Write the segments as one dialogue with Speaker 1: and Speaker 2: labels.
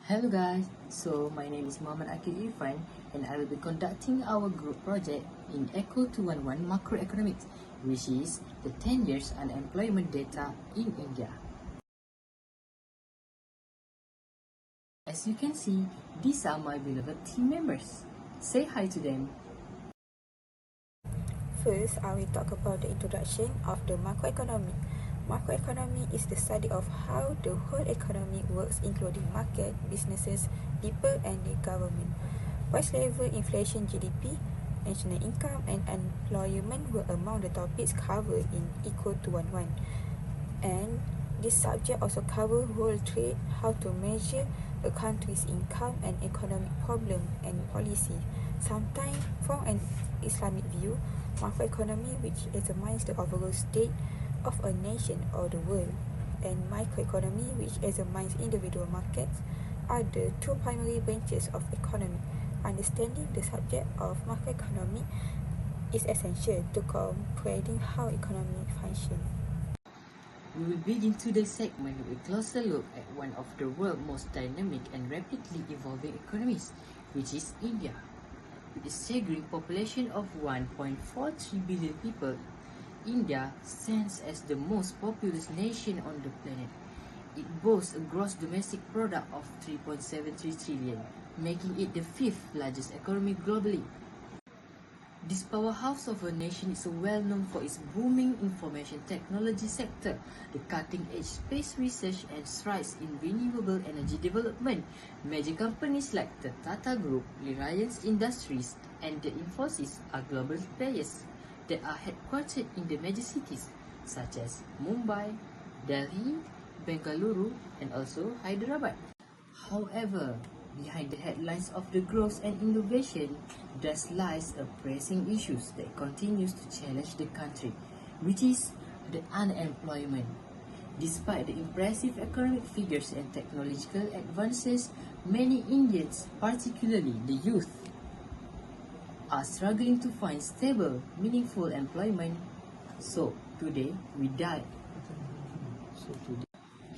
Speaker 1: Hello guys, so my name is Muhammad Akil Irfan and I will be conducting our group project in ECHO 211 Macroeconomics, which is the 10 years unemployment data in India. As you can see, these are my beloved team members. Say hi to them.
Speaker 2: First, I will talk about the introduction of the macroeconomy. Macroeconomy is the study of how the whole economy works, including market, businesses, people, and the government. Price level, inflation, GDP, national income, and employment were among the topics covered in ECO 211. And this subject also covers world trade, how to measure a country's income and economic problem and policy. Sometimes from an Islamic view, macroeconomy, which examines the overall state of a nation or the world, and microeconomy, which examines individual markets, are the two primary branches of economy. Understanding the subject of macroeconomy is essential to comprehending how economy functions.
Speaker 1: We will begin today's segment with a closer look at one of the world's most dynamic and rapidly evolving economies, which is India. With a staggering population of 1.43 billion people, India stands as the most populous nation on the planet. It boasts a gross domestic product of 3.73 trillion, making it the fifth largest economy globally. This powerhouse of a nation is well known for its booming information technology sector, the cutting-edge space research and strides in renewable energy development. Major companies like the Tata Group, Reliance Industries, and the Infosys are global players that are headquartered in the major cities such as Mumbai, Delhi, Bengaluru, and also Hyderabad. However, behind the headlines of the growth and innovation, there lies a pressing issue that continues to challenge the country, which is the unemployment. Despite the impressive economic figures and technological advances, many Indians, particularly the youth, are struggling to find stable, meaningful employment. So today we dive.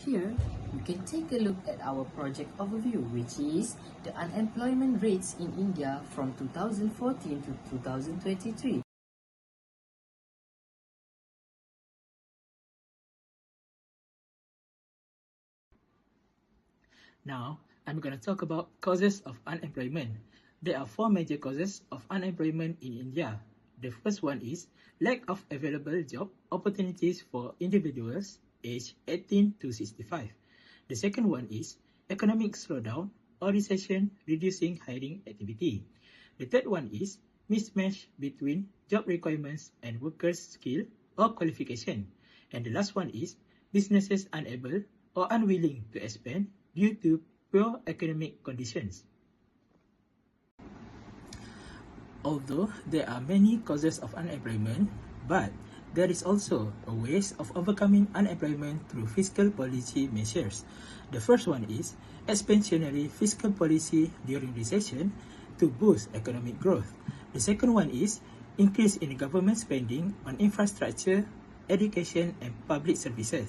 Speaker 1: Here, we can take a look at our project overview, which is the unemployment rates in India from 2014 to 2023.
Speaker 3: Now, I'm going to talk about causes of unemployment. There are four major causes of unemployment in India. The first one is lack of available job opportunities for individuals aged 18 to 65. The second one is economic slowdown or recession reducing hiring activity. The third one is mismatch between job requirements and workers' skill or qualification. And the last one is businesses unable or unwilling to expand due to poor economic conditions. Although there are many causes of unemployment, but there is also a ways of overcoming unemployment through fiscal policy measures. The first one is expansionary fiscal policy during recession to boost economic growth. The second one is increase in government spending on infrastructure, education, and public services.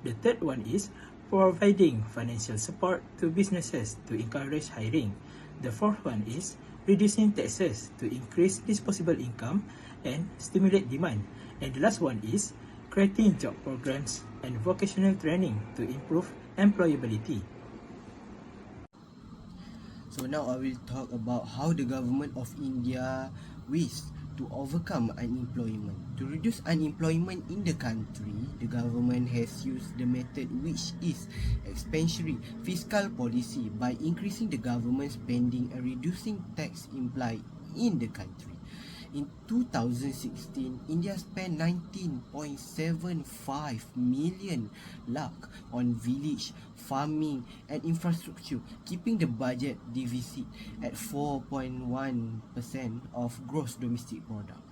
Speaker 3: The third one is providing financial support to businesses to encourage hiring. The fourth one is reducing taxes to increase disposable income and stimulate demand. And the last one is creating job programs and vocational training to improve employability.
Speaker 4: So now I will talk about how the government of India wishes to overcome unemployment. To reduce unemployment in the country, the government has used the method which is expansionary fiscal policy by increasing the government spending and reducing tax implied in the country. In 2016, India spent 19.75 million lakh on village, farming and infrastructure, keeping the budget deficit at 4.1% of gross domestic product.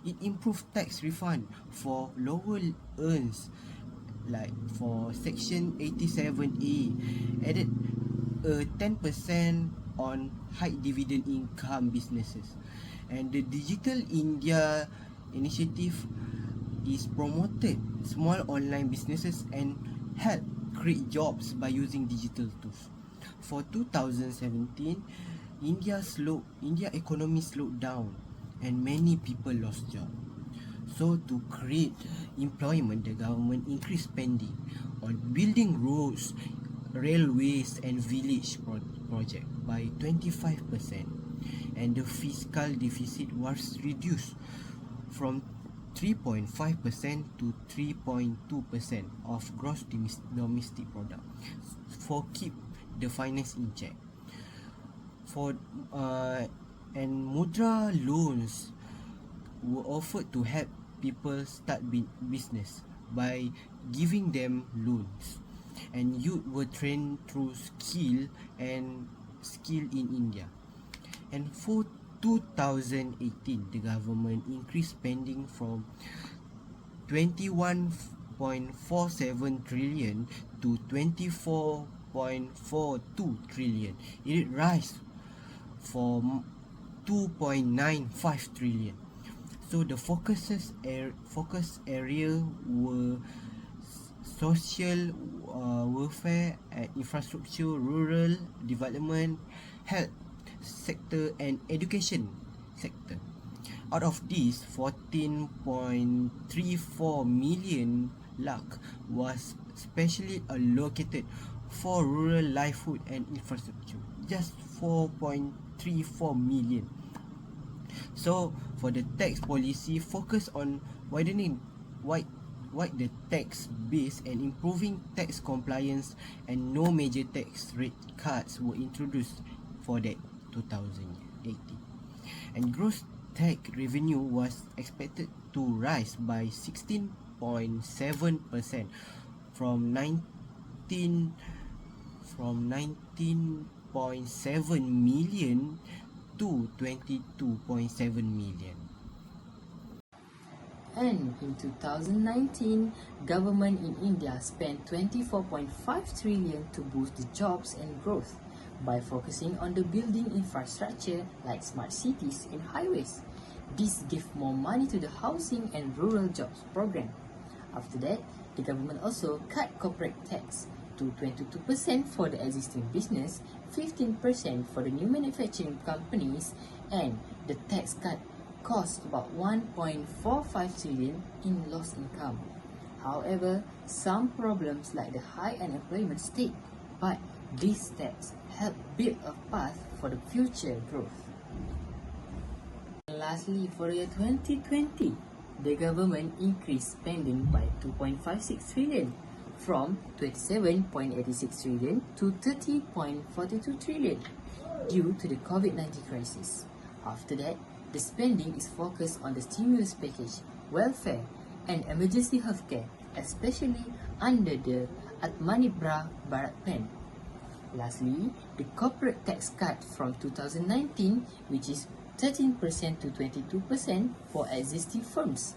Speaker 4: It improved tax refund for lower earners, like for Section 87A, added a 10% on high dividend income businesses. And the Digital India initiative is promoted small online businesses and help create jobs by using digital tools. For 2017, India economy slowed down and many people lost jobs. So to create employment, the government increased spending on building roads, railways and village project by 25%, and the fiscal deficit was reduced from 3.5% to 3.2% of gross domestic product for keep the finance in check. For and mudra loans were offered to help people start business by giving them loans, and youth were trained through skill in India. And for 2018, the government increased spending from 21.47 trillion to 24.42 trillion. It rise from 2.95 trillion. So the focus area were social welfare and infrastructure, rural development, health sector and education sector. Out of these, 14.34 million lakh was specially allocated for rural livelihood and infrastructure. Just 4.34 million. So for the tax policy, focus on widening the tax base and improving tax compliance, and no major tax rate cuts were introduced for that 2018. And gross tax revenue was expected to rise by 16.7% from 19.7 million to 22.7 million.
Speaker 1: And in 2019, government in India spent 24.5 trillion to boost the jobs and growth by focusing on the building infrastructure like smart cities and highways. This gave more money to the housing and rural jobs program. After that, the government also cut corporate tax to 22% for the existing business, 15% for the new manufacturing companies, and the tax cut cost about 1.45 trillion in lost income. However, some problems like the high unemployment stayed, but these steps help build a path for the future growth. And lastly, for the year 2020, the government increased spending by 2.56 trillion from 27.86 trillion to 30.42 trillion due to the COVID-19 crisis. After that, the spending is focused on the stimulus package, welfare, and emergency healthcare, especially under the Atmanirbhar Bharat Plan. Lastly, the corporate tax cut from 2019, which is 13% to 22% for existing firms,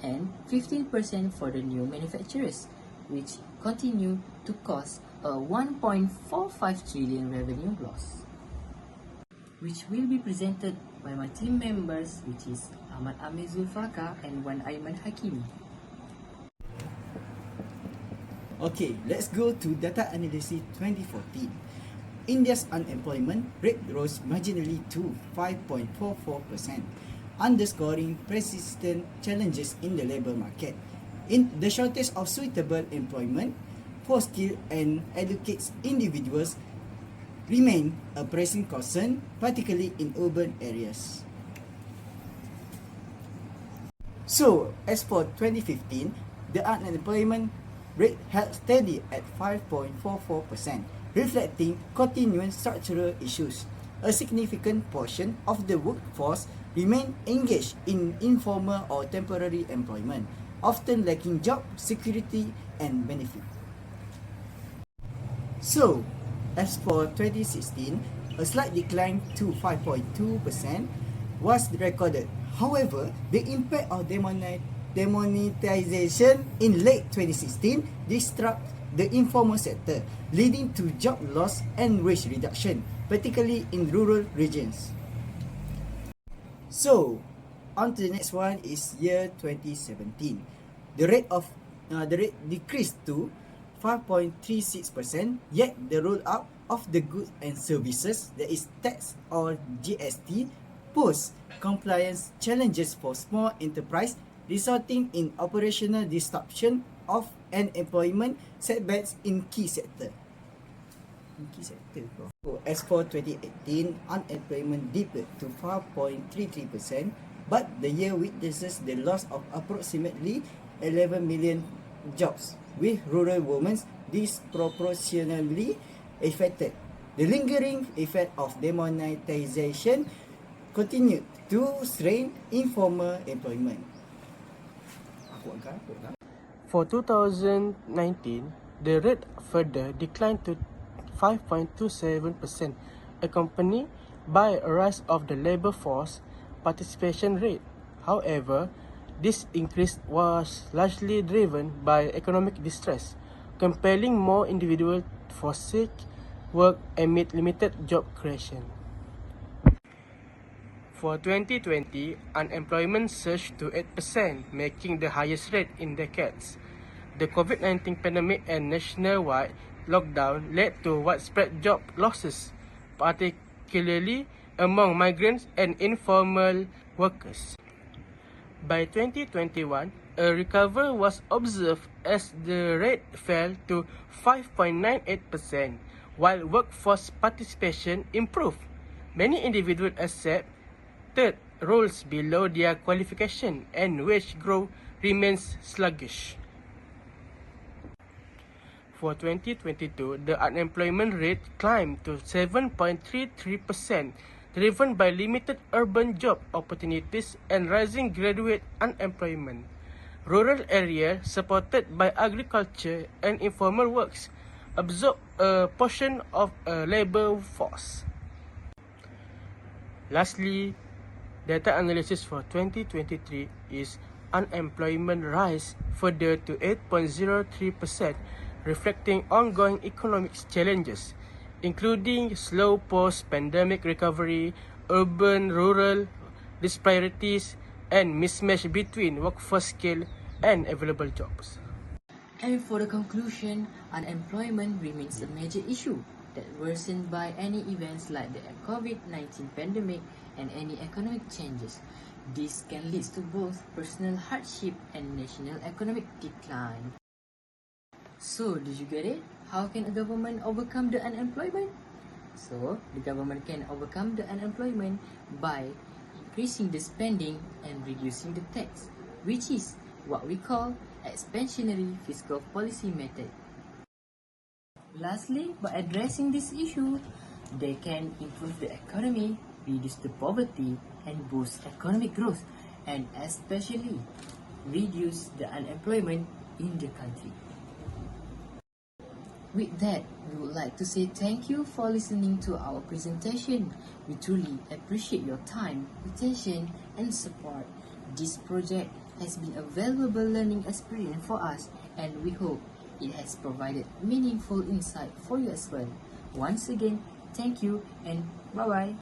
Speaker 1: and 15% for the new manufacturers, which continue to cause a 1.45 trillion revenue loss, which will be presented by my team members, which is Ahmad Amir Zulfaka and Wan Aiman Hakimi.
Speaker 5: Okay, let's go to data analysis 2014. India's unemployment rate rose marginally to 5.44%, underscoring persistent challenges in the labor market. In the shortage of suitable employment for skilled and educated individuals remain a pressing concern, particularly in urban areas. So, as for 2015, the unemployment rate held steady at 5.44%, reflecting continuing structural issues. A significant portion of the workforce remain engaged in informal or temporary employment, often lacking job security and benefit. So, as for 2016, a slight decline to 5.2% was recorded. However, the impact of demonetization in late 2016 disrupted the informal sector, leading to job loss and wage reduction, particularly in rural regions. So, on to the next one is year 2017. The rate decreased to 5.36%, yet the rollout of the goods and services, that is tax or GST, pose compliance challenges for small enterprise, resulting in operational disruption of employment setbacks in key sector. As for 2018, unemployment dipped to 5.33%, but the year witnesses the loss of approximately 11 million jobs, with rural women disproportionately affected. The lingering effect of demonetization continued to strain informal employment.
Speaker 6: For 2019, the rate further declined to 5.27%, accompanied by a rise of the labour force participation rate. However, this increase was largely driven by economic distress, compelling more individuals to forsake work amid limited job creation. For 2020, unemployment surged to 8%, making the highest rate in decades. The COVID-19 pandemic and nationwide lockdown led to widespread job losses, particularly among migrants and informal workers. By 2021, a recovery was observed as the rate fell to 5.98%, while workforce participation improved. Many individuals accepted roles below their qualification, and wage growth remains sluggish. For 2022, the unemployment rate climbed to 7.33%, driven by limited urban job opportunities and rising graduate unemployment. Rural areas, supported by agriculture and informal works, absorb a portion of a labor force. Lastly, data analysis for 2023 is unemployment rise further to 8.03%, reflecting ongoing economic challenges, including slow post-pandemic recovery, urban-rural disparities, and mismatch between workforce skill and available jobs.
Speaker 1: And for the conclusion, unemployment remains a major issue that worsened by any events like the COVID-19 pandemic and any economic changes. This can lead to both personal hardship and national economic decline. So, did you get it? How can a government overcome the unemployment? So, the government can overcome the unemployment by increasing the spending and reducing the tax, which is what we call expansionary fiscal policy method. Lastly, by addressing this issue, they can improve the economy, reduce the poverty, and boost economic growth, and especially reduce the unemployment in the country. With that, we would like to say thank you for listening to our presentation. We truly appreciate your time, attention, and support. This project has been a valuable learning experience for us, and we hope it has provided meaningful insight for you as well. Once again, thank you and bye-bye.